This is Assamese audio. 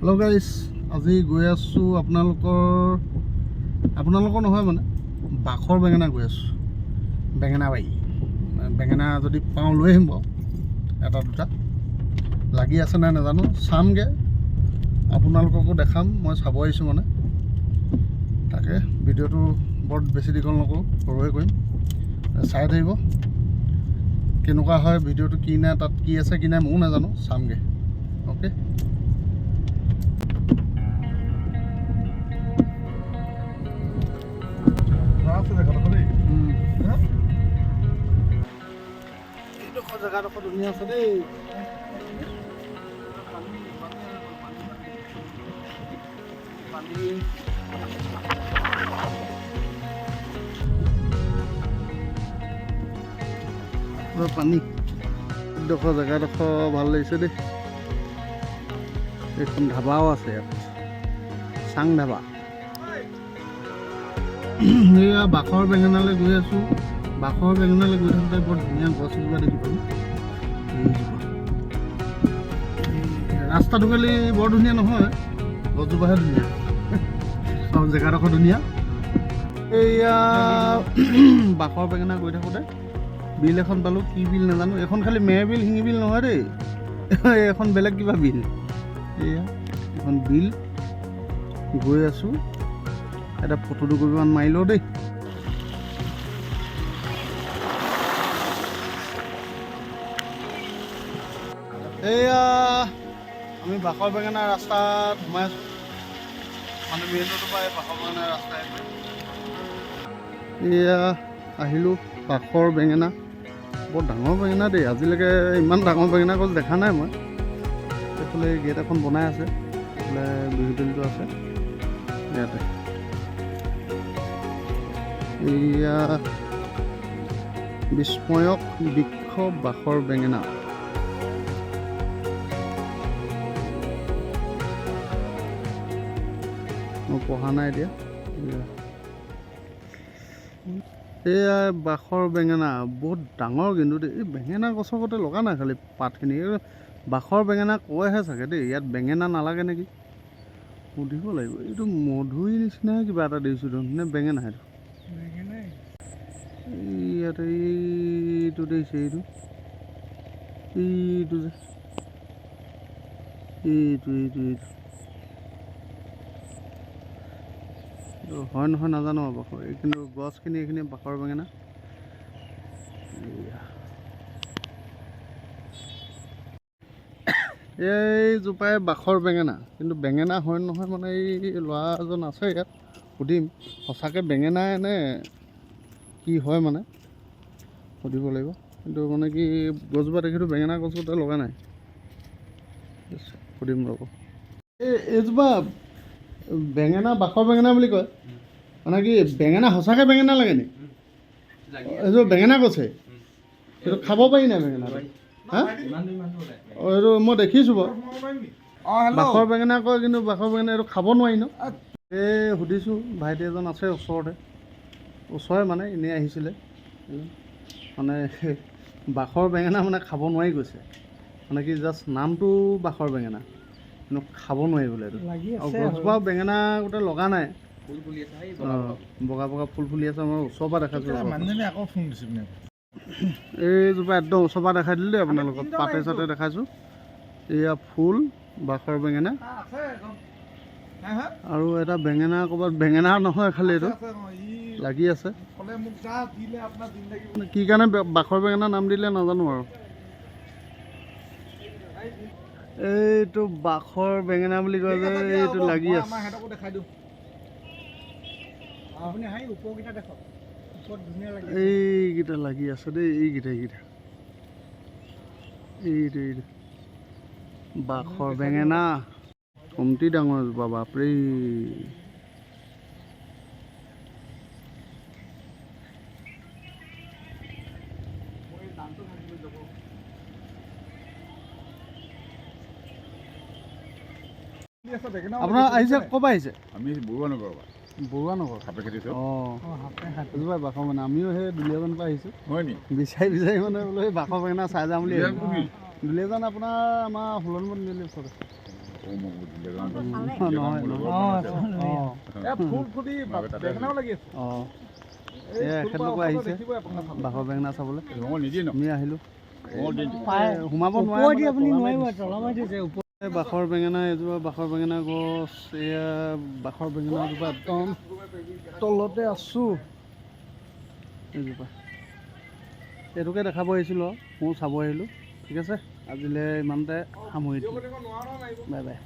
হেল্ল' গাইজ, আজি গৈ আছোঁ আপোনালোকৰ নহয় মানে বাখৰ বেঙেনা গৈ আছোঁ। বেঙেনা বাৰী বেঙেনা যদি পাওঁ লৈ আহিম বাৰু, এটা দুটা লাগি আছে নাই নাজানো, চামগৈ, আপোনালোককো দেখাম। মই চাব আহিছোঁ মানে, তাকে ভিডিঅ'টো বৰ বেছি দীঘল নকৰোঁ, সৰুহে কৰিম, চাই থাকিব কেনেকুৱা হয় ভিডিঅ'টো। কি নাই তাত, কি আছে কি নাই ময়ো নাজানো, চামগৈ। অ'কে, এইডোখৰ জেগাডোখৰ ধুনীয়া আছে দেই। পানী এইডোখৰ জেগাডোখৰ ভাল লাগিছে দেই। এইখন ধাবাও আছে ইয়াত, চাং ধাবা। এয়া বাখৰ বেঙেনালৈ গৈ আছোঁ। বাখৰ বেঙেনালৈ গৈ থাকোঁতে বৰ ধুনীয়া গছ এজোপা দেখি পালোঁ। ৰাস্তাটো খালি বৰ ধুনীয়া নহয়, গছজোপাহে ধুনীয়া, চব জেগাডোখৰ ধুনীয়া। এয়া বাখৰ বেঙেনা গৈ থাকোঁতে বিল এখন পালোঁ। কি বিল নাজানো, এইখন খালি মেৰ বিল, শিঙি বিল নহয় দেই, এইখন বেলেগ কিবা বিল। এয়া এখন বিল গৈ আছোঁ, এটা ফটো দুকপিমান মাৰি লওঁ দেই। এয়া আমি বাখৰ বেঙেনা ৰাস্তাত সোমাই আছোঁ, মানে মেইন ৰোডৰ পৰা এই বাখৰ বেঙেনা ৰাস্তা। এয়া আহিলোঁ বাখৰ বেঙেনা, বৰ ডাঙৰ বেঙেনা দেই। আজিলৈকে ইমান ডাঙৰ বেঙেনা গছ দেখা নাই মই। এইফালে গেট এখন বনাই আছে, এইফালে বিহুতলিটো আছে ইয়াতে। এয়া বিস্ময়ক বৃক্ষ বাখৰ বেঙেনা। মই পঢ়া নাই এতিয়া। এয়া বাখৰ বেঙেনা বহুত ডাঙৰ কিন্তু দেই। এই বেঙেনা গছৰ গতে লগা নাই, খালি পাতখিনি বাখৰ বেঙেনা কয়হে চাগে দেই, ইয়াত বেঙেনা নালাগে নেকি, সুধিব লাগিব। এইটো মধুৰি নিচিনাহে কিবা এটা দেখিছোঁ দেখোন, নে বেঙেনা? সেইটো ইয়াতে এইটো দেখিছে, এইটো যে এইটো হয় নহয় নাজানো আৰু বাখৰ, কিন্তু গছখিনি এইখিনি বাখৰ বেঙেনা। এইজোপাই বাখৰ বেঙেনা, কিন্তু বেঙেনা হয় নহয় মানে এই ল'ৰা এজন আছে ইয়াত, সুধিম সঁচাকৈ বেঙেনাই নে কি হয় মানে, সুধিব লাগিব। কিন্তু মানে কি গছজোপা দেখিছোঁ, বেঙেনা গছজোপা লগা নাই, সুধিম ৰ'ব। এইজোপা বেঙেনা বাখৰ বেঙেনা বুলি কয়, মানে কি বেঙেনা সঁচাকৈ বেঙেনা লাগে নি? এইযোৰ বেঙেনা গছে, সেইটো খাব পাৰি নাই বেঙেনা? হা, অঁ এইটো মই দেখিছোঁ বাৰু, বাখৰ বেঙেনা কয়, কিন্তু বাখৰ বেঙেনা এইটো খাব নোৱাৰি ন? এই সুধিছোঁ, ভাইটি এজন আছে ওচৰে মানে, এনেই আহিছিলে, মানে বাখৰ বেঙেনা মানে খাব নোৱাৰি কৈছে, মানে কি জাষ্ট নামটো বাখৰ বেঙেনা, কিন্তু খাব নোৱাৰি বোলে এইটো। আৰু গছজোপাও বেঙেনা গোটেই লগা নাই, বগা বগা ফুল ফুলি আছে। মই ওচৰৰ পৰা দেখাইছোঁ, এইজোপা একদম ওচৰৰ পৰা দেখাই দিলোঁ দেই আপোনালোকক, পাতে চাতে দেখাইছোঁ। এয়া ফুল বাখৰ বেঙেনা, আৰু এটা বেঙেনা ক'ৰবাত বেঙেনা নহয়, খালি এইটো লাগি আছে। কি কাৰণে বাখৰ বেঙেনা নাম দিলে নাজানো আৰু। এইটো বাখৰ বেঙেনা বুলি কয় যে, এইটো লাগি আছে। এইকেইটা লাগি আছে দেই, এইকেইটা এইটো বাখৰ বেঙেনা, কমটি ডাঙৰ এজোপা, বাপৰে। আপোনাৰ আহিছে, ক'ৰ পৰা আহিছে? আমি বৰুৱানগৰৰ পৰা। বৰুৱানগৰ সাপেখাতি। অঁ, এজোপা বাখৰ বেঙেনা, আমিও সেই দুলীয়াজানৰ পৰা আহিছোঁ, হয় নি? বিচাৰি মানে বোলো সেই বাখৰ বেঙেনা চাই যাম বুলি আহিছোঁ। দুলীয়াজান আপোনাৰ আমাৰ হুলনমত নিলে ওচৰত আছে। নহয় ফুল ফুটি বেঙেনাও লাগি আছে। অঁ এই এখেতলোকো আহিছে বাঘৰ বেঙেনা চাবলৈ আমি আহিলোঁ সোমাব নোৱাৰে বাঘৰ বেঙেনা এজোপা বাঘৰ বেঙেনা গছ এয়া বাঘৰ বেঙেনা এজোপা একদম তলতে আছোঁ এজোপা এইটোকে দেখাব আহিছিলোঁ আৰু ময়ো চাব আহিলোঁ ঠিক আছে আজিলৈ ইমানতে সামৰি দিলোঁ বাই বাই